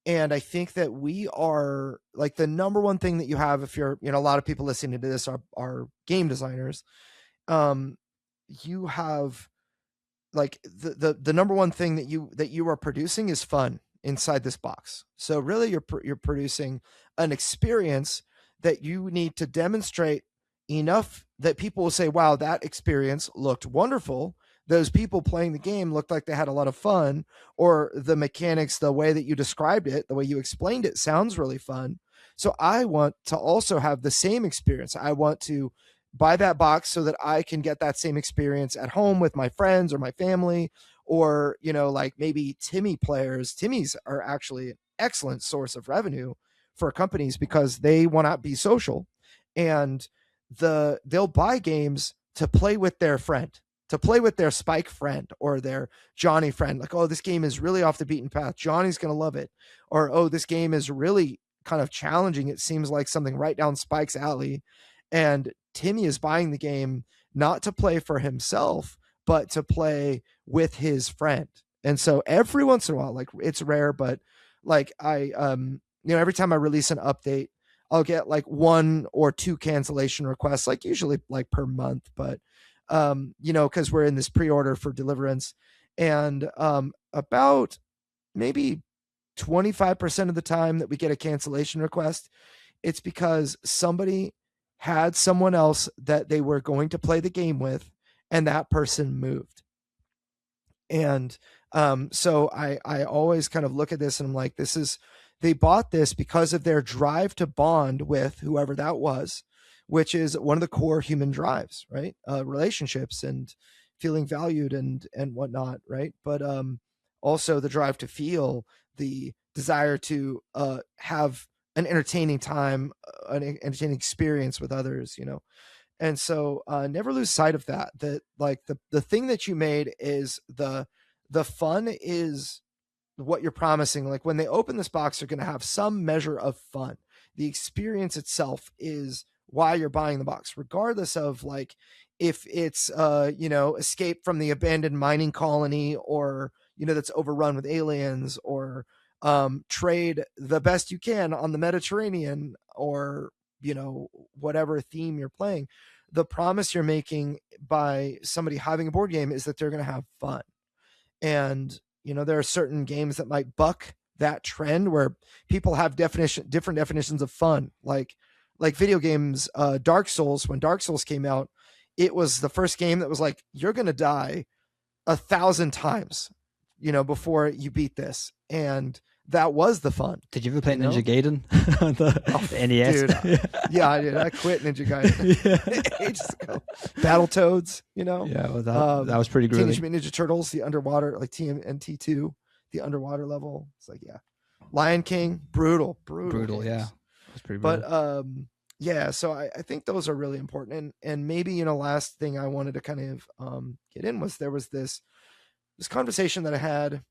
And I think that we are like the number one thing that you have, if you're, a lot of people listening to this are game designers. You have like the number one thing that you are producing is fun inside this box. So really you're producing an experience that you need to demonstrate enough that people will say, wow, that experience looked wonderful. Those people playing the game looked like they had a lot of fun, or the mechanics, the way that you described it, the way you explained it sounds really fun. So I want to also have the same experience. I want to buy that box so that I can get that same experience at home with my friends or my family, or, like maybe Timmy players. Timmys are actually an excellent source of revenue for companies because they want to be social, and they'll buy games to play with their friend, to play with their Spike friend or their Johnny friend. Like, oh, this game is really off the beaten path. Johnny's going to love it. Or, oh, this game is really kind of challenging. It seems like something right down Spike's alley. And Timmy is buying the game not to play for himself, but to play with his friend. And so every once in a while, like, it's rare, but like every time I release an update, I'll get like 1 or 2 cancellation requests, like usually like per month, but because we're in this pre-order for Deliverance, and about maybe 25% of the time that we get a cancellation request, it's because somebody had someone else that they were going to play the game with, and that person moved. And so I always kind of look at this and I'm like, they bought this because of their drive to bond with whoever that was, which is one of the core human drives, right? Relationships and feeling valued and whatnot, right? But also the drive to feel, the desire to have an entertaining time, an entertaining experience with others, And so never lose sight of that like the thing that you made is the fun is what you're promising. Like when they open this box, they're going to have some measure of fun. The experience itself is why you're buying the box, regardless of like if it's escape from the abandoned mining colony, or that's overrun with aliens, or trade the best you can on the Mediterranean, or whatever theme you're playing. The promise you're making by somebody having a board game is that they're going to have fun. And there are certain games that might buck that trend where people have different definitions of fun, like video games. Dark Souls, when Dark Souls came out, it was the first game that was like, you're going to die 1,000 times, before you beat this. And that was the fun. Did you ever play Ninja Gaiden on the NES? Dude, yeah, I did. I quit Ninja Gaiden ages ago. Battletoads, Yeah, well, that was pretty grueling. Teenage Mutant Ninja Turtles, the underwater, like TMNT2, the underwater level. It's like, yeah. Lion King, brutal. Yeah, that's pretty brutal. But yeah, so I think those are really important. And maybe last thing I wanted to kind of get in was there was this conversation that I had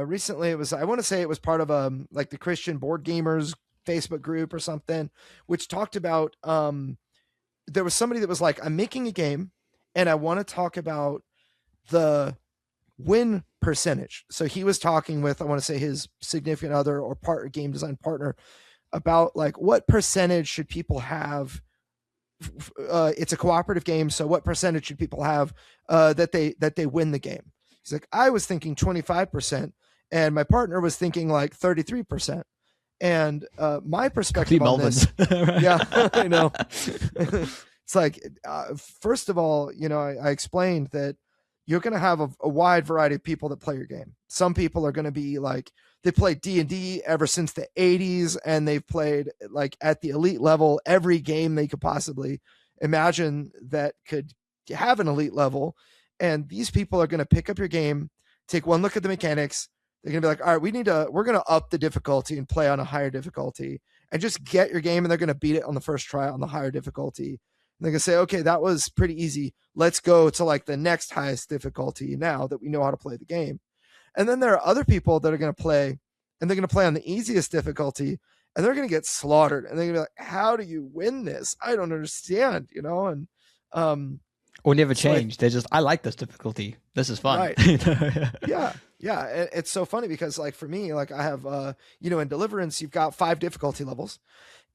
recently. I want to say it was part of like the Christian Board Gamers Facebook group or something, which talked about there was somebody that was like, I'm making a game and I want to talk about the win percentage. So he was talking with, I want to say, his significant other or game design partner about like what percentage should people have. It's a cooperative game, so what percentage should people have that they win the game? He's like, I was thinking 25%, and my partner was thinking like 33%. And my perspective on this, yeah, I know. It's like, first of all, I explained that you're going to have a wide variety of people that play your game. Some people are going to be like, they played D&D ever since the 80s, and they've played like at the elite level every game they could possibly imagine that could have an elite level. And these people are going to pick up your game, take one look at the mechanics. They're going to be like, all right, we're going to up the difficulty and play on a higher difficulty and just get your game. And they're going to beat it on the first try on the higher difficulty. And they're going to say, okay, that was pretty easy. Let's go to like the next highest difficulty now that we know how to play the game. And then there are other people that are going to play, and they're going to play on the easiest difficulty, and they're going to get slaughtered. And they're going to be like, how do you win this? I don't understand, And or never change. They're just, I like this difficulty. This is fun. Right. Yeah. It's so funny because like for me, like I have, in Deliverance, you've got 5 difficulty levels,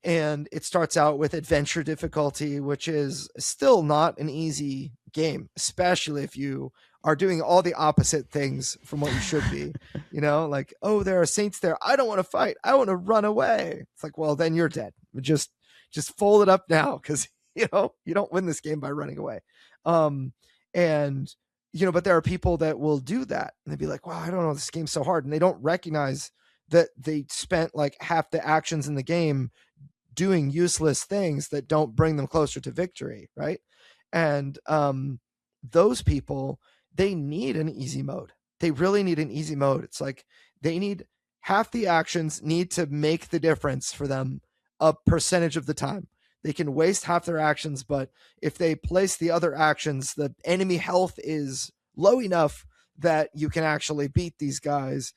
and it starts out with adventure difficulty, which is still not an easy game, especially if you are doing all the opposite things from what you should be, like, oh, there are saints there. I don't want to fight. I want to run away. It's like, well, then you're dead. Just fold it up now. Cause you don't win this game by running away. But there are people that will do that, and they'd be like, wow, I don't know, this game's so hard. And they don't recognize that they spent like half the actions in the game doing useless things that don't bring them closer to victory, right? And those people, they need an easy mode. They really need an easy mode. It's like they need half the actions need to make the difference for them a percentage of the time. They can waste half their actions, but if they place the other actions, the enemy health is low enough that you can actually beat these guys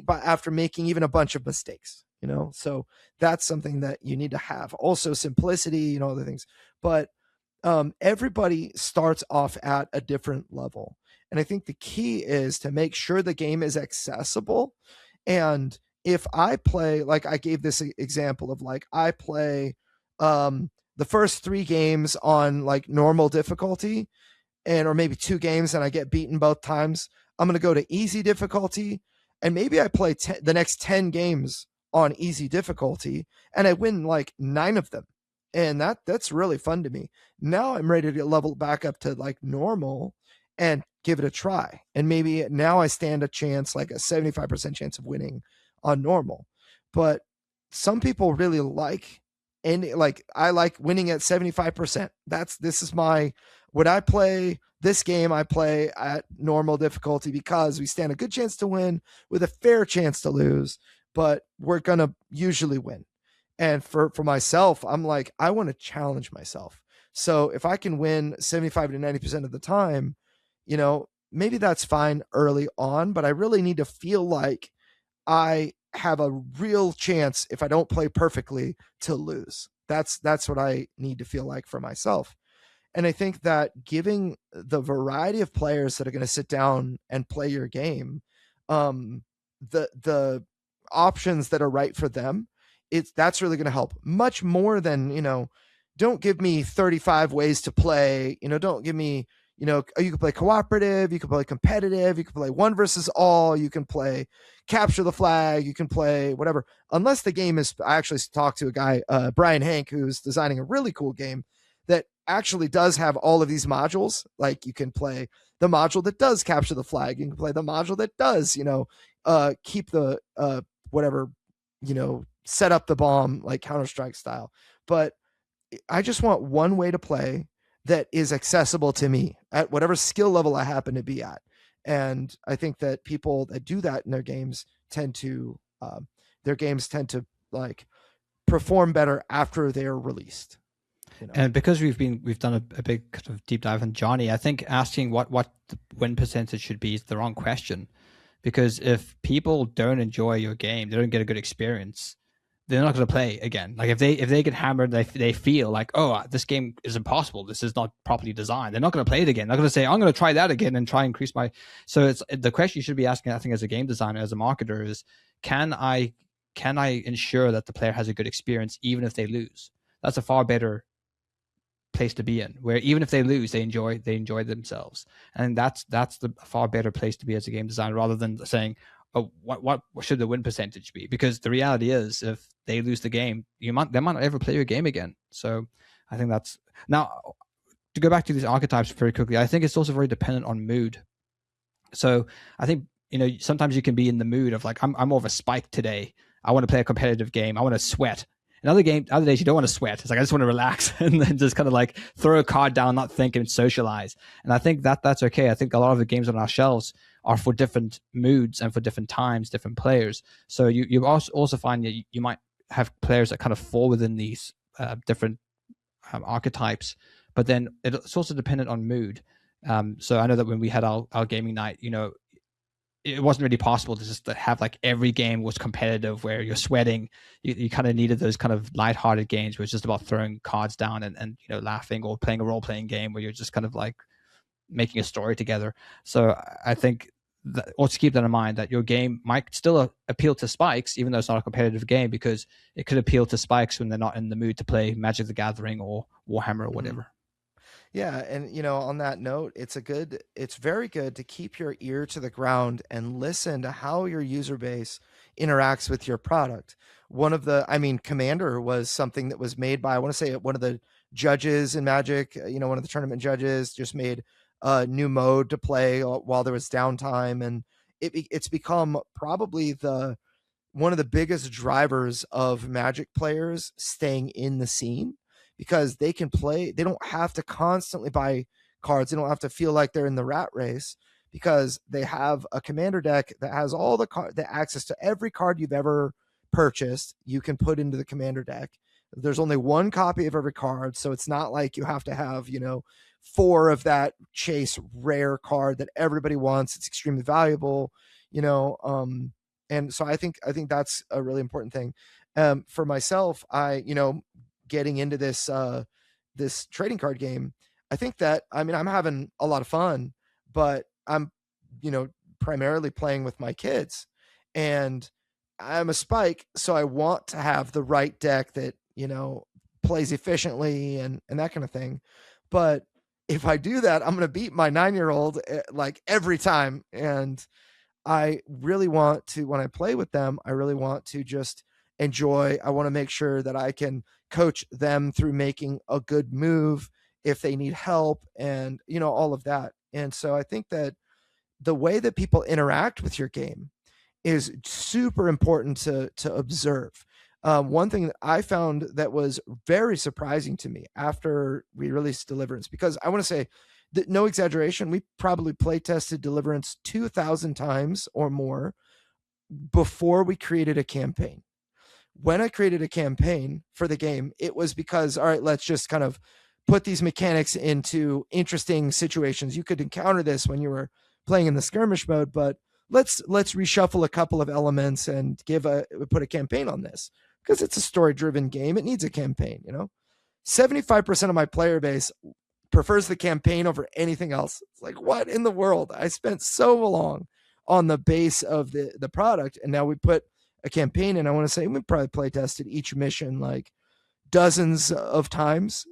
after making even a bunch of mistakes, so that's something that you need to have. Also simplicity, other things, but everybody starts off at a different level, and I think the key is to make sure the game is accessible. And if I play, like I gave this example of, like, I play the first 3 games on like normal difficulty, or maybe 2 games, and I get beaten both times, I'm going to go to easy difficulty, and maybe I play the next 10 games on easy difficulty, and I win like 9 of them. And that's really fun to me. Now I'm ready to level back up to like normal and give it a try. And maybe now I stand a chance, like a 75% chance of winning on normal. But some people really like, and like I like winning at 75%. This is my, when I play this game, I play at normal difficulty because we stand a good chance to win with a fair chance to lose, but we're going to usually win. And for myself, I'm like, I want to challenge myself. So if I can win 75 to 90% of the time, maybe that's fine early on, but I really need to feel like I have a real chance, if I don't play perfectly, to lose. That's what I need to feel like for myself. And I think that giving the variety of players that are going to sit down and play your game, the options that are right for them, that's really going to help much more than, don't give me 35 ways to play, don't give me, you can play cooperative, you can play competitive, you can play one versus all, you can play capture the flag, you can play whatever, unless the game is, I actually talked to a guy, Brian Hank, who's designing a really cool game that actually does have all of these modules. Like you can play the module that does capture the flag, you can play the module that does, keep the, whatever, set up the bomb, like Counter-Strike style. But I just want one way to play that is accessible to me at whatever skill level I happen to be at. And I think that people that do that in their games tend to like perform better after they're released. And because we've done a big kind of deep dive on Johnny, I think asking what the win percentage should be is the wrong question. Because if people don't enjoy your game, they don't get a good experience, they're not going to play again. Like if they get hammered, they feel like, oh, this game is impossible, this is not properly designed, they're not going to play it again. They're going to say, I'm going to try that again and try and increase my. So it's the question you should be asking, I think, as a game designer, as a marketer, is can I ensure that the player has a good experience even if they lose? That's a far better place to be in, where even if they lose, they enjoy themselves. And that's the far better place to be as a game designer, rather than saying, oh, what should the win percentage be? Because the reality is, if they lose the game, they might not ever play your game again. So I think that's, now to go back to these archetypes very quickly, I think it's also very dependent on mood. So I think, sometimes you can be in the mood of like, I'm more of a spike today, I want to play a competitive game, I want to sweat. Other days you don't want to sweat. It's like, I just want to relax and then just kind of like throw a card down, not think, and socialize. And I think that's okay. I think a lot of the games on our shelves are for different moods and for different times, different players. So you also find that you might have players that kind of fall within these different archetypes, but then it's also dependent on mood. So I know that when we had our gaming night, it wasn't really possible to just have like every game was competitive where you're sweating. You kind of needed those kind of lighthearted games where it's just about throwing cards down and laughing, or playing a role-playing game where you're just kind of like making a story together. So I think also keep that in mind, that your game might still appeal to spikes, even though it's not a competitive game, because it could appeal to spikes when they're not in the mood to play Magic the Gathering or Warhammer or whatever. Yeah, and on that note, it's very good to keep your ear to the ground and listen to how your user base interacts with your product. Commander was something that was made by, I want to say, one of the judges in Magic, one of the tournament judges just made a new mode to play while there was downtime, and it's become probably the one of the biggest drivers of Magic players staying in the scene, because they can play, they don't have to constantly buy cards, they don't have to feel like they're in the rat race, because they have a commander deck that has all the access to every card you've ever purchased. You can put into the commander deck. There's only one copy of every card, so it's not like you have to have, four of that chase rare card that everybody wants. It's extremely valuable, you know. And so I think that's a really important thing. For myself, getting into this trading card game, I think that, I'm having a lot of fun, but I'm, primarily playing with my kids, and I'm a spike, so I want to have the right deck that, plays efficiently and that kind of thing. But if I do that, I'm going to beat my 9-year-old like every time. And I really want to, when I play with them, I really want to just enjoy. I want to make sure that I can coach them through making a good move if they need help, and, all of that. And so I think that the way that people interact with your game is super important to observe. One thing that I found that was very surprising to me after we released Deliverance, because I want to say that, no exaggeration, we probably play tested Deliverance 2,000 times or more before we created a campaign. When I created a campaign for the game, it was because, all right, let's just kind of put these mechanics into interesting situations. You could encounter this when you were playing in the skirmish mode, but let's reshuffle a couple of elements and put a campaign on this, because it's a story driven game. It needs a campaign. 75% of my player base prefers the campaign over anything else. It's like, what in the world? I spent so long on the base of the product, and now we put a campaign. And I want to say we probably play tested each mission like dozens of times,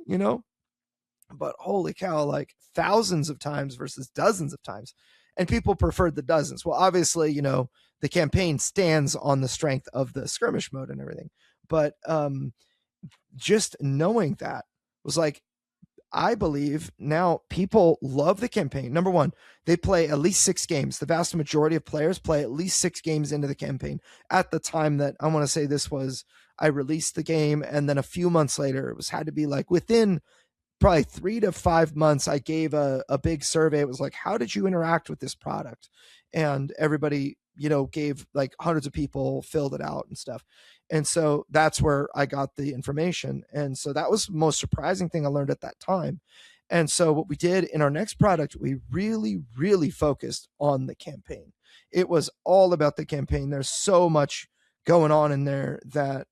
but holy cow, like thousands of times versus dozens of times. And people preferred the dozens. Well, obviously, the campaign stands on the strength of the skirmish mode and everything. But just knowing that was like, I believe now people love the campaign. Number one, they play at least 6 games. The vast majority of players play at least 6 games into the campaign. At the time that I want to say this was, I released the game, and then a few months later, it had to be like within probably 3 to 5 months, I gave a big survey. It was like, how did you interact with this product? And everybody, gave, like, hundreds of people filled it out and stuff. And so that's where I got the information. And so that was the most surprising thing I learned at that time. And so what we did in our next product, we really, really focused on the campaign. It was all about the campaign. There's so much going on in there that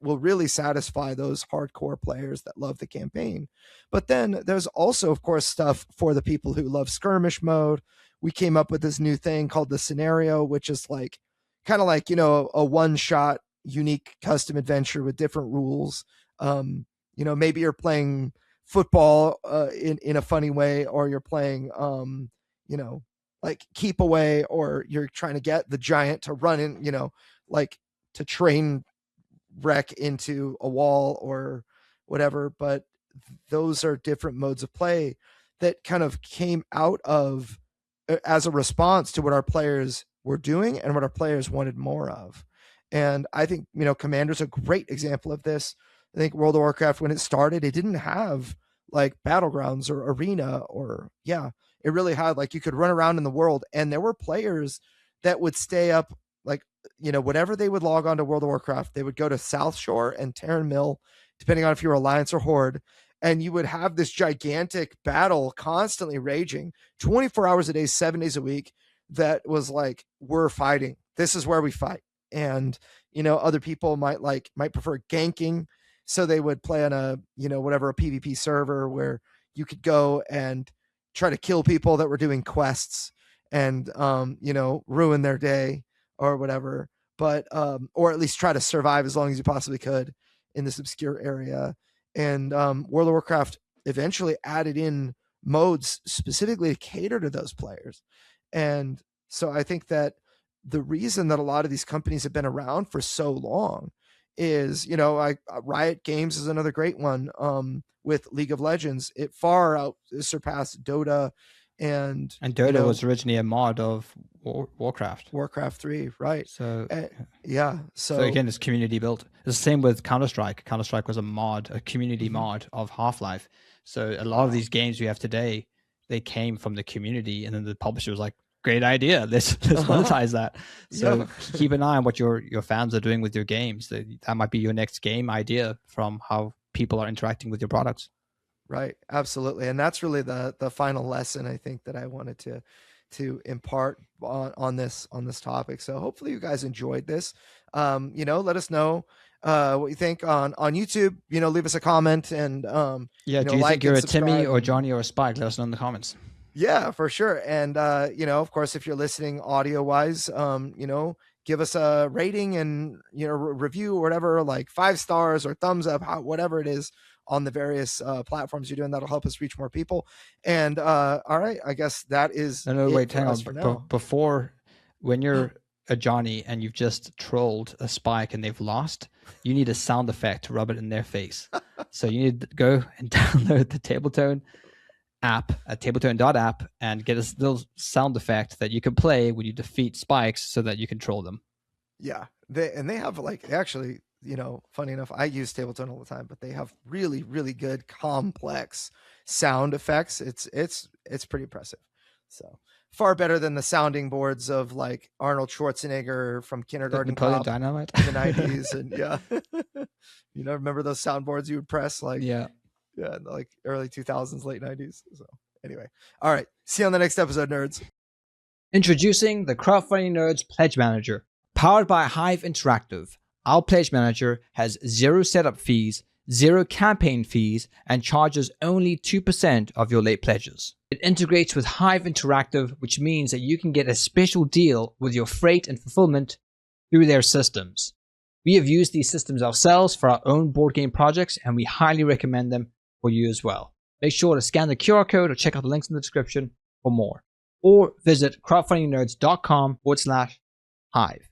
will really satisfy those hardcore players that love the campaign. But then there's also, of course, stuff for the people who love skirmish mode. We came up with this new thing called the scenario, which is like kind of like, a one-shot unique custom adventure with different rules. Maybe you're playing football in a funny way, or you're playing like keep away, or you're trying to get the giant to run in, like to train wreck into a wall or whatever. But those are different modes of play that kind of came out of as a response to what our players were doing and what our players wanted more of. And I think, Commander's a great example of this. I think World of Warcraft, when it started, it didn't have like battlegrounds or arena, or it really had, like, you could run around in the world, and there were players that would stay up, like, whatever they would log on to World of Warcraft, they would go to South Shore and Terran Mill, depending on if you were Alliance or Horde, and you would have this gigantic battle constantly raging 24 hours a day, 7 days a week. That was like, we're fighting. This is where we fight. And, other people might prefer ganking. So they would play on a PvP server where you could go and try to kill people that were doing quests and, ruin their day or whatever, but, or at least try to survive as long as you possibly could in this obscure area. And World of Warcraft eventually added in modes specifically to cater to those players. And so I think that the reason that a lot of these companies have been around for so long is, Riot Games is another great one. With League of Legends, it far out surpassed Dota And Dota was originally a mod of Warcraft. Warcraft 3, right? So yeah. So again, it's community built. It's the same with Counter-Strike. Counter-Strike was a community mod of Half-Life. So a lot of these games we have today, they came from the community, and then the publisher was like, great idea, let's monetize that. So keep an eye on what your fans are doing with your games. That might be your next game idea from how people are interacting with your products. Right, absolutely. And that's really the final lesson, I think, that I wanted to impart on this topic. So hopefully you guys enjoyed this. Let us know what you think on YouTube. Leave us a comment, and do you think you're a Timmy or Johnny or a Spike? Let us know in the comments. Yeah, for sure. And of course, if you're listening audio wise, give us a rating and review or whatever, like 5 stars or thumbs up, whatever it is on the various platforms you're doing. That'll help us reach more people. And all right, I guess that is wait, hang on. Before, when you're a Johnny and you've just trolled a Spike and they've lost, you need a sound effect to rub it in their face. So you need to go and download the Tabletone app at tabletone.app and get a little sound effect that you can play when you defeat Spikes so that you can troll them. Yeah, they have actually, funny enough, I use Tabletone all the time, but they have really, really good complex sound effects. It's pretty impressive. So far better than the sounding boards of like Arnold Schwarzenegger from Kindergarten Cop Dynamite in the 90s. And remember those soundboards you would press like early 2000s, late 90s. So anyway, all right, see you on the next episode, nerds. Introducing the Crowdfunding Nerds Pledge Manager. Powered by Hive Interactive, our Pledge Manager has 0 setup fees, 0 campaign fees, and charges only 2% of your late pledges. It integrates with Hive Interactive, which means that you can get a special deal with your freight and fulfillment through their systems. We have used these systems ourselves for our own board game projects, and we highly recommend them for you as well. Make sure to scan the QR code or check out the links in the description for more. Or visit crowdfundingnerds.com/hive.